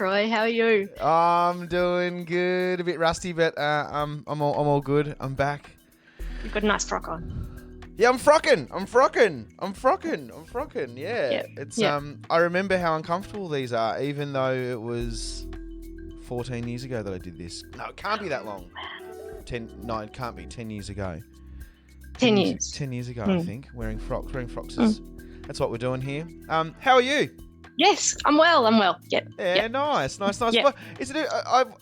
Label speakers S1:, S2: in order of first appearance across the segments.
S1: Troy. How are you?
S2: I'm doing good. A bit rusty, but I'm all good. I'm back.
S1: You've got a nice frock on.
S2: Yeah, I'm frocking. Yeah,
S1: Yep.
S2: it's
S1: Yep.
S2: I remember how uncomfortable these are, even though it was 14 years ago that I did this. No, it can't be that long. No, it can't be 10 years ago.
S1: 10 years.
S2: 10 years ago, I
S1: Mm.
S2: think. Wearing frocks is that's what we're doing here. How are you?
S1: Yes, I'm well. Yep.
S2: Yeah,
S1: Yep.
S2: nice.
S1: Yep.
S2: Well, is it?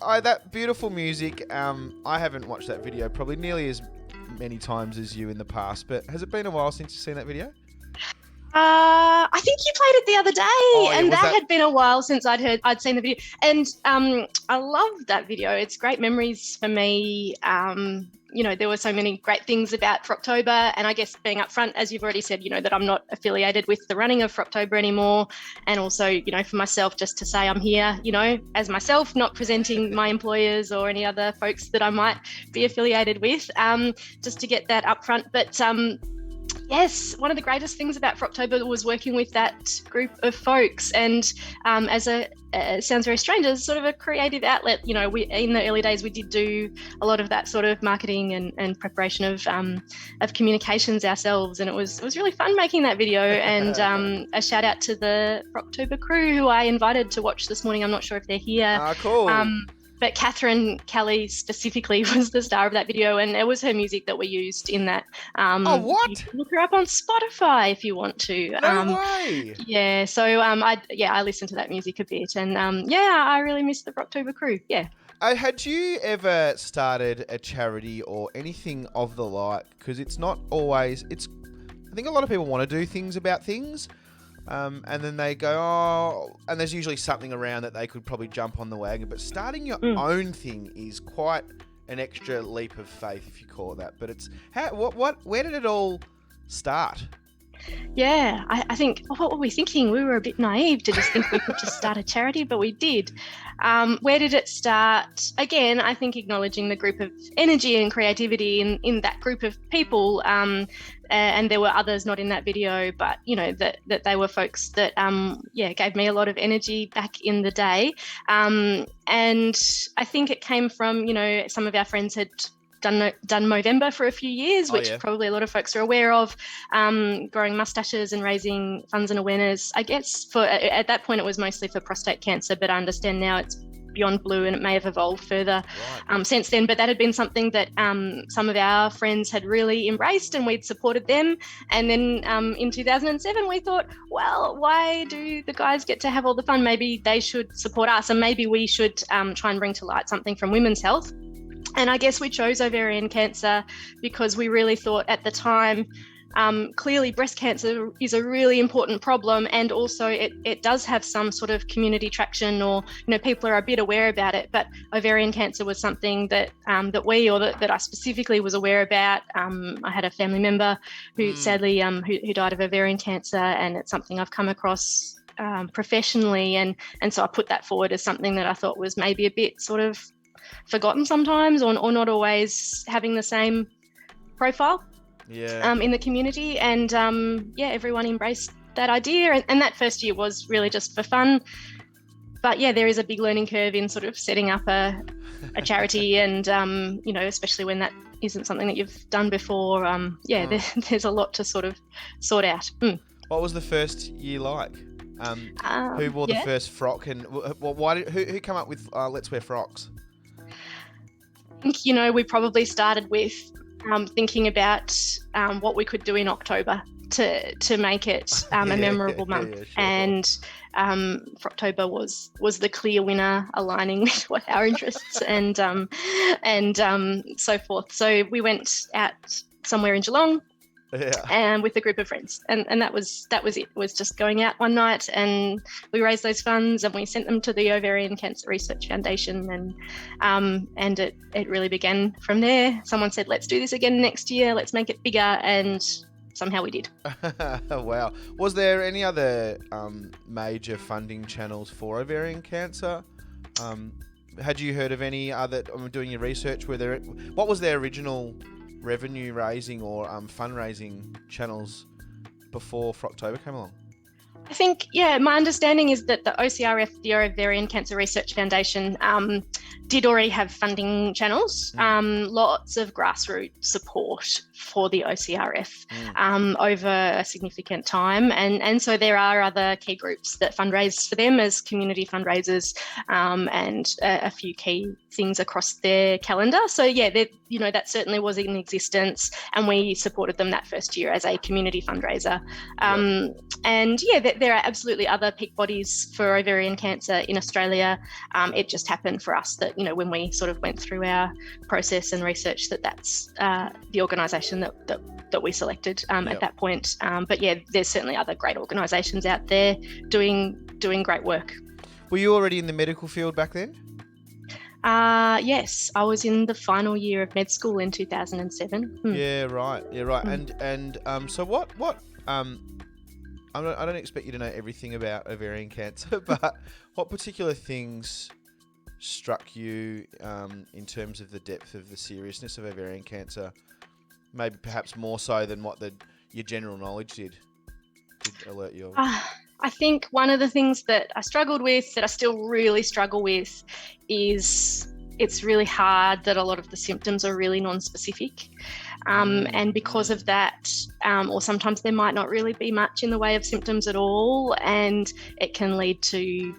S2: I that beautiful music. I haven't watched that video probably nearly as many times as you in the past, but has it been a while since you've seen that video?
S1: I think you played it the other day,
S2: Yeah,
S1: and
S2: was
S1: that had been a while since I'd seen the video. And I loved that video. It's great memories for me. There were so many great things about Frocktober, and I guess being upfront, as you've already said, that I'm not affiliated with the running of Frocktober anymore. And also, for myself, just to say I'm here, as myself, not presenting my employers or any other folks that I might be affiliated with, just to get that upfront. But yes, one of the greatest things about Frocktober was working with that group of folks, and it sounds very strange, as sort of a creative outlet. We in the early days we did do a lot of that sort of marketing and preparation of communications ourselves, and it was really fun making that video. And a shout out to the Frocktober crew who I invited to watch this morning. I'm not sure if they're here.
S2: Cool.
S1: But Catherine Kelly specifically was the star of that video, and it was her music that we used in that.
S2: What?
S1: You can look her up on Spotify if you want to.
S2: No way.
S1: Yeah, so I listened to that music a bit, and I really miss the Frocktober crew. Yeah.
S2: Had you ever started a charity or anything of the like? Because it's not always. I think a lot of people want to do things about things. And then they go, and there's usually something around that they could probably jump on the wagon. But starting your own thing is quite an extra leap of faith, if you call it that. But it's where did it all start?
S1: Yeah, I think, what were we thinking? We were a bit naive to just think we could just start a charity, but we did. Where did it start? Again, I think acknowledging the group of energy and creativity in that group of people. And there were others not in that video, but that they were folks that gave me a lot of energy back in the day. And I think it came from some of our friends had done Movember for a few years, which probably a lot of folks are aware of, growing mustaches and raising funds and awareness. I guess at that point it was mostly for prostate cancer, but I understand now it's beyond blue and it may have evolved further since then. But that had been something that some of our friends had really embraced, and we'd supported them. And then in 2007 we thought, well, why do the guys get to have all the fun? Maybe they should support us, and maybe we should try and bring to light something from women's health. And I guess we chose ovarian cancer because we really thought at the time, clearly breast cancer is a really important problem, and also it does have some sort of community traction, or people are a bit aware about it. But ovarian cancer was something that that I specifically was aware about. I had a family member who sadly who died of ovarian cancer, and it's something I've come across professionally, and so I put that forward as something that I thought was maybe a bit sort of forgotten sometimes, or not always having the same profile in the community. And everyone embraced that idea, and that first year was really just for fun. But there is a big learning curve in sort of setting up a charity, and especially when that isn't something that you've done before. There's a lot to sort of sort out.
S2: What was the first year like? Who wore the first frock, and who came up with let's wear frocks?
S1: I think, we probably started with thinking about what we could do in October to make it a memorable month.
S2: Yeah, sure.
S1: And Frocktober was the clear winner, aligning with what our interests and so forth. So we went out somewhere in Geelong. And with a group of friends, and that was it. It was just going out one night, and we raised those funds and we sent them to the Ovarian Cancer Research Foundation, and it really began from there. Someone said, let's do this again next year, let's make it bigger, and somehow we did.
S2: Wow. Was there any other major funding channels for ovarian cancer? Had you heard of any other, doing your research, what was their original revenue raising or fundraising channels before Frocktober came along?
S1: I think, my understanding is that the OCRF, the Ovarian Cancer Research Foundation, did already have funding channels, lots of grassroots support for the OCRF over a significant time. And so there are other key groups that fundraise for them as community fundraisers, and a few key things across their calendar. So that certainly was in existence, and we supported them that first year as a community fundraiser. And there are absolutely other peak bodies for ovarian cancer in Australia. It just happened for us that, when we sort of went through our process and research, that's the organisation that we selected at that point. But there's certainly other great organisations out there doing great work.
S2: Were you already in the medical field back then?
S1: Yes, I was in the final year of med school in 2007.
S2: Yeah, right. And so what I don't expect you to know everything about ovarian cancer, but what particular things struck you in terms of the depth of the seriousness of ovarian cancer? Maybe perhaps more so than what your general knowledge did alert you of?
S1: I think one of the things that I struggled with, that I still really struggle with, is it's really hard that a lot of the symptoms are really non-specific. And because of that, or sometimes there might not really be much in the way of symptoms at all, and it can lead to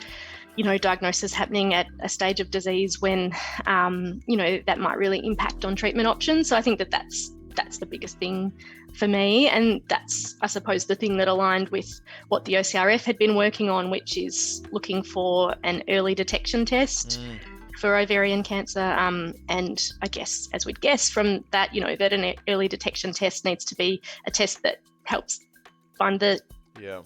S1: diagnosis happening at a stage of disease when, that might really impact on treatment options. So I think that's the biggest thing for me. And that's, I suppose, the thing that aligned with what the OCRF had been working on, which is looking for an early detection test for ovarian cancer. And I guess, as we'd guess from that, that an early detection test needs to be a test that helps find the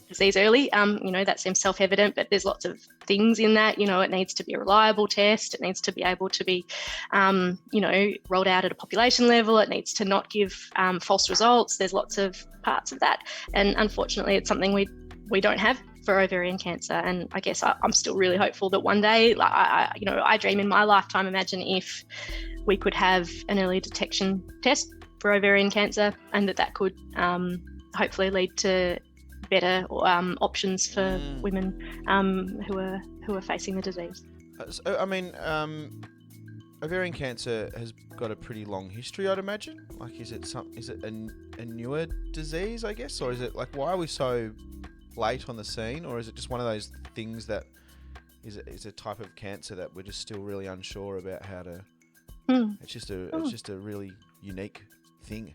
S1: disease early. That seems self-evident, but there's lots of things in that. It needs to be a reliable test. It needs to be able to be, rolled out at a population level. It needs to not give false results. There's lots of parts of that. And unfortunately, it's something we don't have for ovarian cancer. And I guess I'm still really hopeful that one day, I dream in my lifetime, imagine if we could have an early detection test for ovarian cancer, and that could hopefully lead to better options for women who are facing the disease.
S2: So, I mean, ovarian cancer has got a pretty long history, I'd imagine. Like, is it a newer disease, I guess, or is it like, why are we so late on the scene, or is it just one of those things that is a type of cancer that we're just still really unsure about how to? It's just a really unique thing.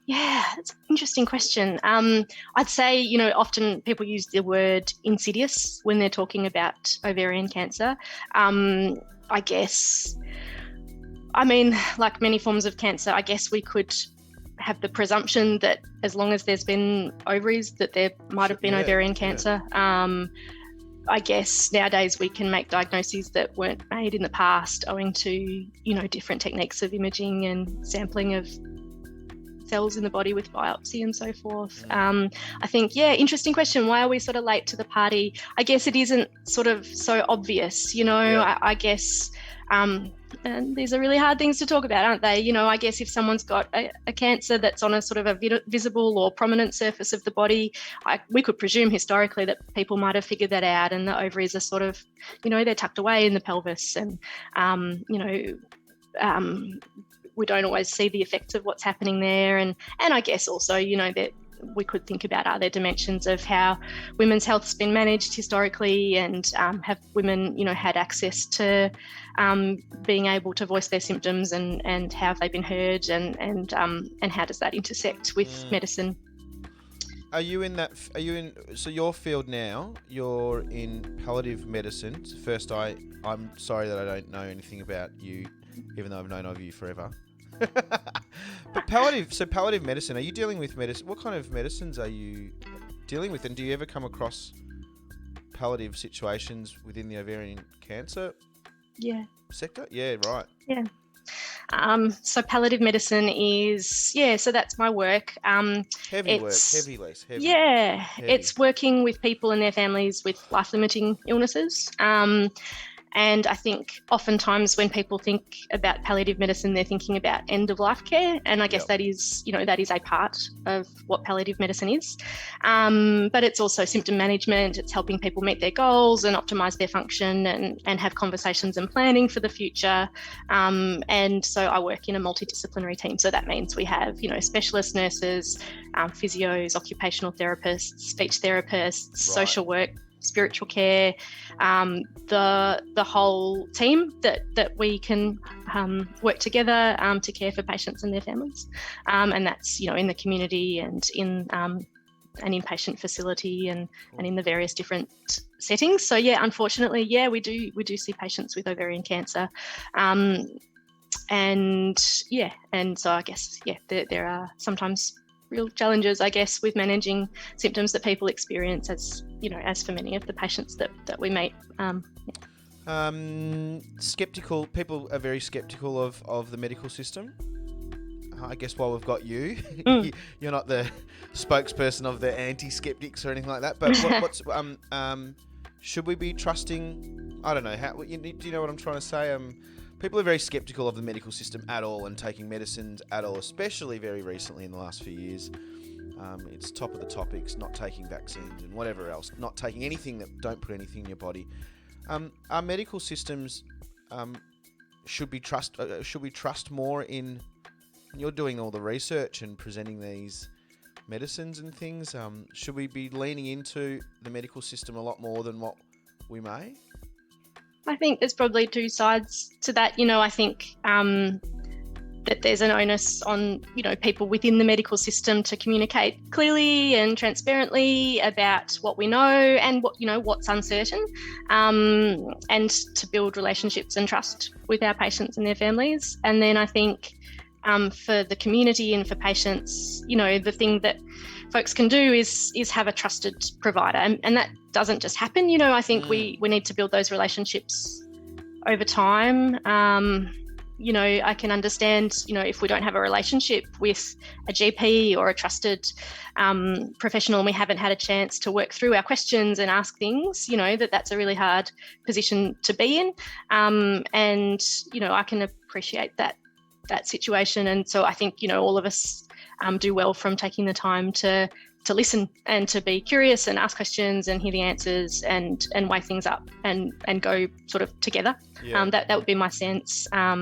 S1: Yeah, that's an interesting question. I'd say, often people use the word insidious when they're talking about ovarian cancer. I guess, like many forms of cancer, I guess we could have the presumption that as long as there's been ovaries, that there might have been ovarian cancer. I guess nowadays we can make diagnoses that weren't made in the past owing to, different techniques of imaging and sampling of cells in the body with biopsy and so forth. I think, interesting question. Why are we sort of late to the party? I guess it isn't sort of so obvious, I guess, and these are really hard things to talk about, aren't they? I guess if someone's got a cancer that's on a sort of a visible or prominent surface of the body, we could presume historically that people might have figured that out, and the ovaries are sort of, they're tucked away in the pelvis, and, we don't always see the effects of what's happening there. And I guess also, that we could think about, are there dimensions of how women's health's been managed historically, and have women, had access to being able to voice their symptoms, and how have they been heard, and how does that intersect with medicine? So your field now, you're in palliative medicine. So first, I'm sorry that I don't know anything about you, even though I've known of you forever. But palliative medicine, are you dealing with medicine? What kind of medicines are you dealing with? And do you ever come across palliative situations within the ovarian cancer sector? Yeah, right. Yeah. So palliative medicine is, so that's my work.
S2: Heavy work.
S1: It's working with people and their families with life-limiting illnesses. And I think oftentimes when people think about palliative medicine, they're thinking about end of life care. And I guess that is a part of what palliative medicine is. But it's also symptom management. It's helping people meet their goals and optimize their function and have conversations and planning for the future. And so I work in a multidisciplinary team. So that means we have, specialist nurses, physios, occupational therapists, speech therapists, social work, spiritual care, the whole team that we can work together to care for patients and their families. And that's, in the community and in an inpatient facility and in the various different settings. So unfortunately, we do see patients with ovarian cancer. And so I guess, there are sometimes real challenges, I guess, with managing symptoms that people experience, as for many of the patients that we meet.
S2: Skeptical people are very skeptical of the medical system. I guess while we've got you, you're not the spokesperson of the anti-skeptics or anything like that. But what's should we be trusting? I don't know. Do you know what I'm trying to say? People are very skeptical of the medical system at all and taking medicines at all, especially very recently in the last few years. It's top of the topics, not taking vaccines and whatever else, not taking anything that don't put anything in your body. Our medical systems, should we trust more in? You're doing all the research and presenting these medicines and things. Should we be leaning into the medical system a lot more than what we may?
S1: I think there's probably two sides to that. I think that there's an onus on, people within the medical system to communicate clearly and transparently about what we know and what's uncertain, and to build relationships and trust with our patients and their families. And then I think for the community and for patients, the thing that folks can do is have a trusted provider, and that doesn't just happen. I think we need to build those relationships over time. I can understand, if we don't have a relationship with a GP or a trusted professional and we haven't had a chance to work through our questions and ask things, that's a really hard position to be in. And, I can appreciate that situation. And so I think, all of us do well from taking the time to listen and to be curious and ask questions and hear the answers and weigh things up and go sort of together. That would be my sense.
S2: I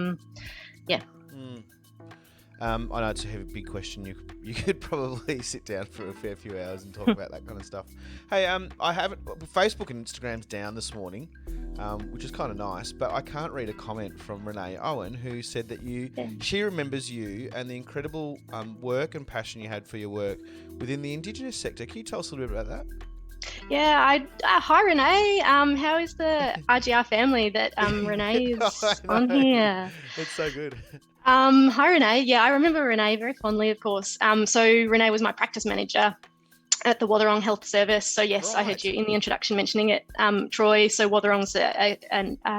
S2: know it's a heavy, big question. You could probably sit down for a fair few hours and talk about that kind of stuff. Hey, I haven't. Facebook and Instagram's down this morning, which is kind of nice. But I can't read a comment from Renee Owen, who said that she remembers you and the incredible work and passion you had for your work within the indigenous sector. Can you tell us a little bit about that?
S1: Yeah, hi Renee. How is the RGR family that Renee is on here?
S2: It's so good.
S1: Hi Renee. Yeah, I remember Renee very fondly, of course. So Renee was my practice manager at the Wathaurong Health Service. So yes, right. I heard you in the introduction mentioning it, Troy. So Wathaurong's a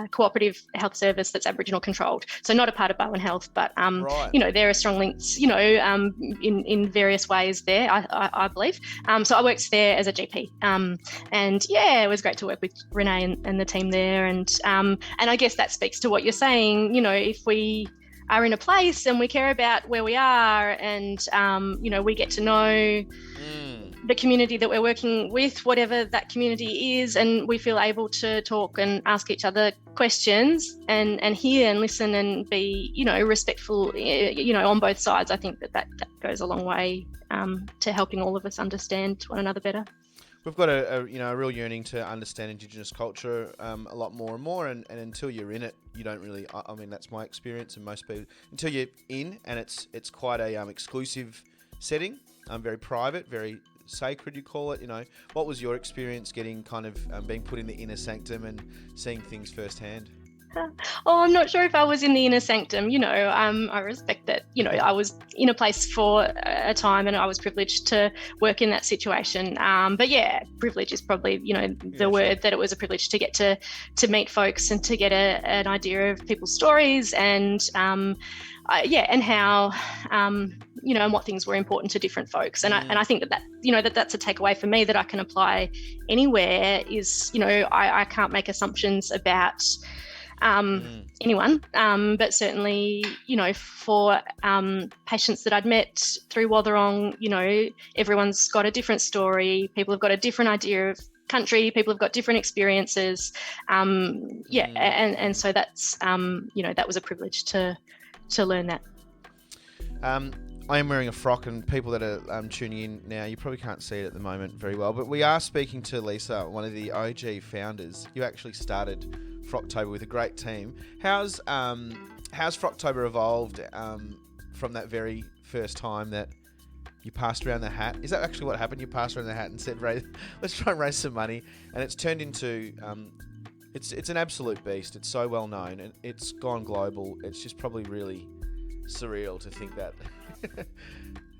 S1: cooperative health service that's Aboriginal controlled. So not a part of Bowen Health, but
S2: right.
S1: There are strong links, in various ways there, I believe. So I worked there as a GP, and it was great to work with Renee and the team there. And I guess that speaks to what you're saying. If we are in a place and we care about where we are and we get to know the community that we're working with, whatever that community is, and we feel able to talk and ask each other questions and hear and listen and be respectful on both sides. I think that goes a long way to helping all of us understand one another better.
S2: We've got a real yearning to understand Indigenous culture a lot more and more, and until you're in it, you don't really. I mean, that's my experience, and most people until you're in, and it's quite a exclusive setting, very private, very sacred, you call it. What was your experience getting kind of being put in the inner sanctum and seeing things firsthand?
S1: Oh, I'm not sure if I was in the inner sanctum. I respect that, I was in a place for a time and I was privileged to work in that situation. But yeah, privilege is probably, the word, that it was a privilege to get to meet folks and to get an idea of people's stories and, and how, and what things were important to different folks. And I think that's a takeaway for me that I can apply anywhere is, I can't make assumptions about anyone, but certainly, for patients that I'd met through Watherong, everyone's got a different story. People have got a different idea of country. People have got different experiences. And so that's, that was a privilege to learn that.
S2: I am wearing a frock, and people that are tuning in now, you probably can't see it at the moment very well, but we are speaking to Lisa, one of the OG founders. You actually started Frocktober with a great team. How's Frocktober evolved from that very first time that you passed around the hat? Is that actually what happened? You passed around the hat and said, let's try and raise some money, and it's turned into it's an absolute beast. It's so well known and it's gone global. It's just probably really surreal to think that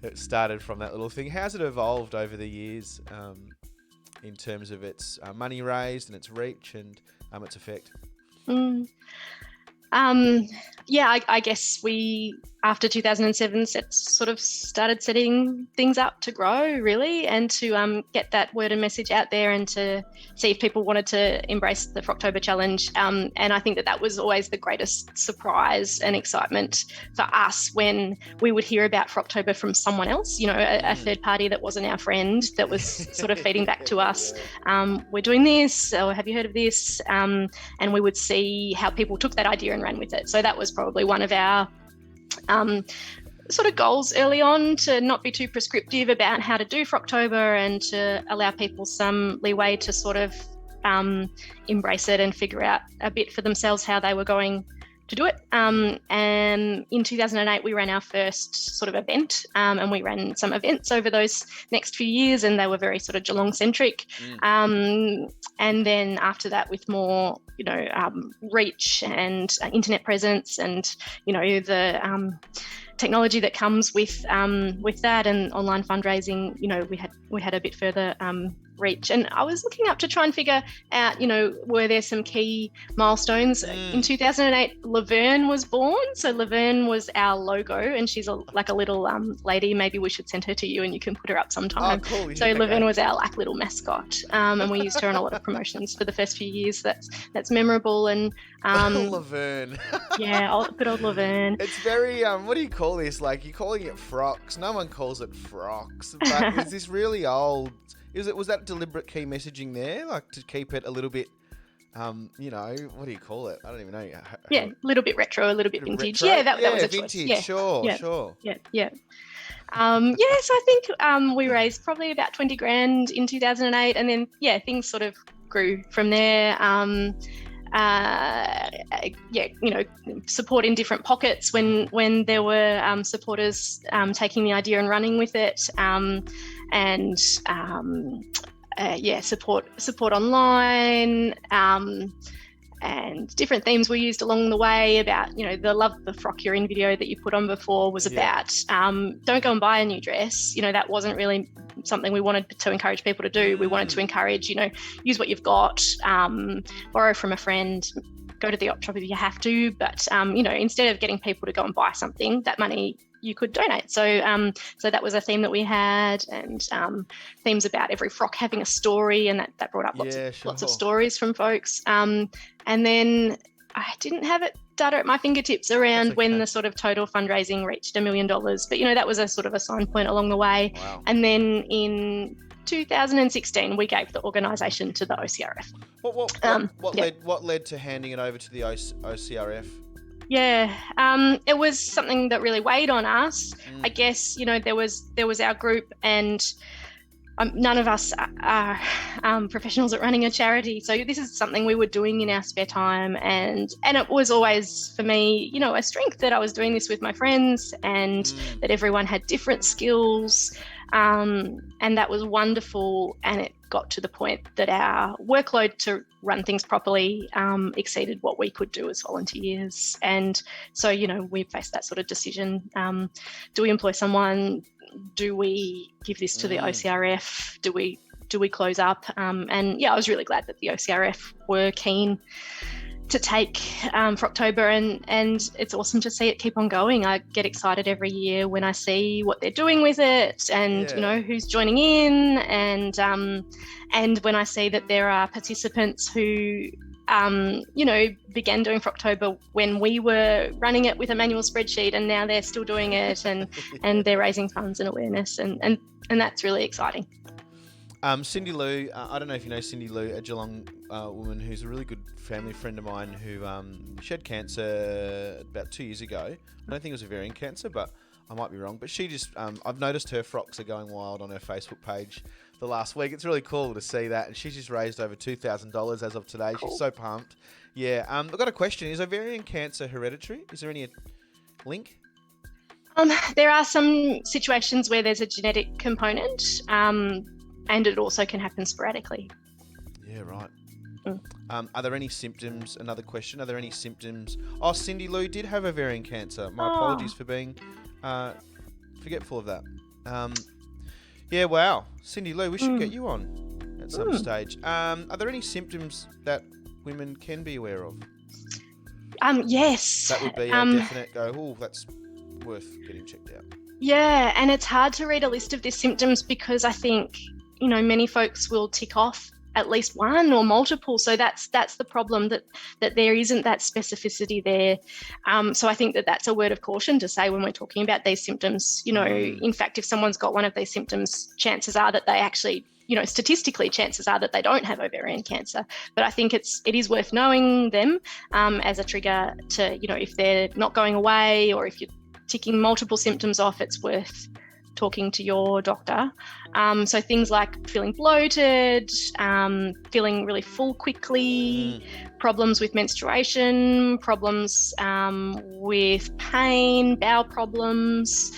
S2: it started from that little thing. How's it evolved over the years in terms of its money raised and its reach and its effect?
S1: I guess we, after 2007, sort of started setting things up to grow, really, and to get that word and message out there and to see if people wanted to embrace the Frocktober challenge. And I think that was always the greatest surprise and excitement for us when we would hear about Frocktober from someone else, a third party that wasn't our friend, that was sort of feeding back to us, we're doing this, or have you heard of this? And we would see how people took that idea and ran with it. So that was probably one of our sort of goals early on, to not be too prescriptive about how to do Frocktober and to allow people some leeway to sort of embrace it and figure out a bit for themselves how they were going to do it. And in 2008, we ran our first sort of event, and we ran some events over those next few years, and they were very sort of Geelong-centric. And then after that, with more, reach and internet presence and, the technology that comes with that and online fundraising, we had a bit further reach. And I was looking up to try and figure out, were there some key milestones? In 2008, Laverne was born. So Laverne was our logo, and she's like a little lady. Maybe we should send her to you and you can put her up sometime.
S2: Oh, cool.
S1: So Laverne was our little mascot, and we used her in a lot of promotions for the first few years. That's memorable. And
S2: Laverne.
S1: Yeah, good old Laverne.
S2: It's very what do you call this? Like, you're calling it frocks. No one calls it frocks. But is this really old? Was that deliberate key messaging there, like to keep it a little bit, what do you call it? I don't even know.
S1: Yeah, a little bit retro, a little bit vintage.
S2: Retro?
S1: Yeah, that was a
S2: vintage.
S1: choice. Yeah.
S2: Sure.
S1: Yeah. So I think we raised probably about 20 grand in 2008, and then things sort of grew from there. Support in different pockets when there were supporters taking the idea and running with it, support online, and different themes were used along the way about, the Love the Frock You're In video that you put on before was about don't go and buy a new dress. That wasn't really something we wanted to encourage people to do. We wanted to encourage, use what you've got, borrow from a friend, go to the op shop if you have to, but instead of getting people to go and buy something, that money you could donate. So that was a theme that we had, and themes about every frock having a story, and that brought up lots of stories from folks. And then I didn't have it data at my fingertips around when the sort of total fundraising reached $1 million, but that was a sort of a sign point along the way.
S2: Wow.
S1: And then in 2016, we gave the organisation to the OCRF.
S2: What led to handing it over to the OCRF?
S1: It was something that really weighed on us. I guess there was our group, and none of us are professionals at running a charity, so this is something we were doing in our spare time, and it was always for me a strength that I was doing this with my friends, and that everyone had different skills, and that was wonderful, and it got to the point that our workload to run things properly exceeded what we could do as volunteers. And so, we faced that sort of decision. Do we employ someone? Do we give this to the OCRF? Do we close up? And yeah, I was really glad that the OCRF were keen to take Frocktober, and it's awesome to see it keep on going. I get excited every year when I see what they're doing with it, and who's joining in, and when I see that there are participants who began doing Frocktober when we were running it with a manual spreadsheet, and now they're still doing it, and they're raising funds and awareness, and that's really exciting.
S2: Cindy Lou, I don't know if you know Cindy Lou, a Geelong woman who's a really good family friend of mine who she had cancer about 2 years ago. I don't think it was ovarian cancer, but I might be wrong. But she just, I've noticed her frocks are going wild on her Facebook page the last week. It's really cool to see that. And she's just raised over $2,000 as of today. Cool. She's so pumped. Yeah. I've got a question. Is ovarian cancer hereditary? Is there any link?
S1: There are some situations where there's a genetic component. And it also can happen sporadically.
S2: Yeah, right. Are there any symptoms? Another question. Are there any symptoms? Oh, Cindy Lou did have ovarian cancer. My apologies for being forgetful of that. Yeah, wow. Cindy Lou, we should get you on at some stage. Are there any symptoms that women can be aware of?
S1: Yes.
S2: That would be a definite go, oh, that's worth getting checked out.
S1: Yeah, and it's hard to read a list of these symptoms because I think many folks will tick off at least one or multiple. So that's the problem, that there isn't that specificity there. So I think that's a word of caution to say when we're talking about these symptoms. In fact, if someone's got one of these symptoms, chances are that they actually, statistically, chances are that they don't have ovarian cancer. But I think it is worth knowing them as a trigger to, if they're not going away or if you're ticking multiple symptoms off, it's worth talking to your doctor. So things like feeling bloated, feeling really full quickly, problems with menstruation, problems with pain, bowel problems,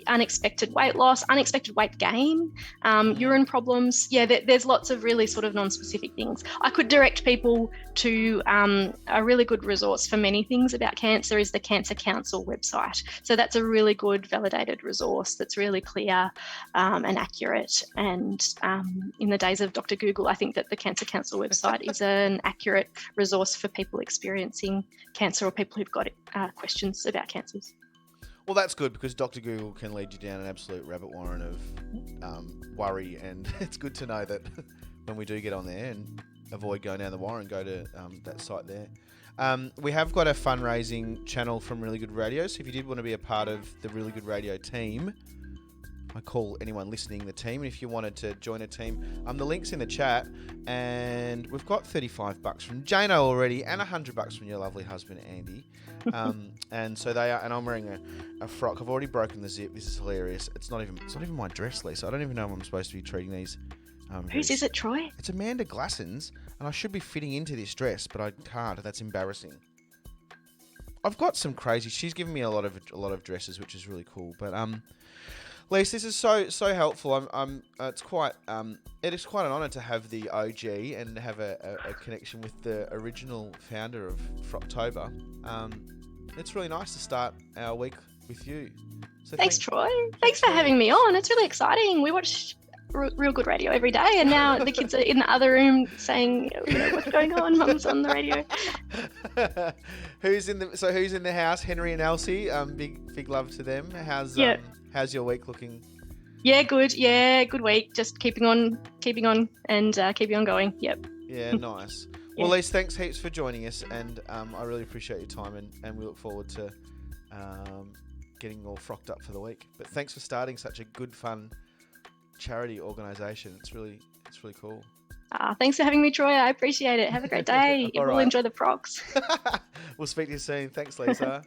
S1: unexpected weight loss, unexpected weight gain, urine problems. Yeah, there's lots of really sort of non-specific things. I could direct people to a really good resource for many things about cancer is the Cancer Council website. So that's a really good validated resource that's really clear and accurate. And in the days of Dr. Google, I think that the Cancer Council website is an accurate resource for people experiencing cancer or people who've got questions about cancers.
S2: Well, that's good because Dr. Google can lead you down an absolute rabbit warren of worry, and it's good to know that when we do get on there and avoid going down the warren, go to that site there. We have got a fundraising channel from Really Good Radio, so if you did want to be a part of the Really Good Radio team, I call anyone listening the team, and if you wanted to join a team, the link's in the chat, and we've got $35 from Jano already, and $100 from your lovely husband Andy. And so they are, and I'm wearing a frock. I've already broken the zip. This is hilarious. It's not even my dress, Lisa. I don't even know if I'm supposed to be treating these.
S1: Whose is it, Troy?
S2: It's Amanda Glasson's, and I should be fitting into this dress, but I can't. That's embarrassing. I've got some crazy. She's given me a lot of dresses, which is really cool. But Lisa, this is so helpful. It's quite an honour to have the OG and have a connection with the original founder of Frocktober. It's really nice to start our week with you. So
S1: thanks, Troy. Thanks for having me on. It's really exciting. We watch Real Good Radio every day, and now the kids are in the other room saying, what's going on? Mum's on the radio.
S2: Who's in the house? Henry and Elsie. Big love to them. How's your week looking?
S1: Yeah, good. Yeah, good week. Just keeping on, and keeping on going. Yep.
S2: Yeah, nice. Well, Lise, thanks heaps for joining us, and I really appreciate your time, and we look forward to getting all frocked up for the week. But thanks for starting such a good, fun charity organisation. It's really cool.
S1: Thanks for having me, Troy. I appreciate it. Have a great day. We'll enjoy the frocks.
S2: We'll speak to you soon. Thanks, Lisa.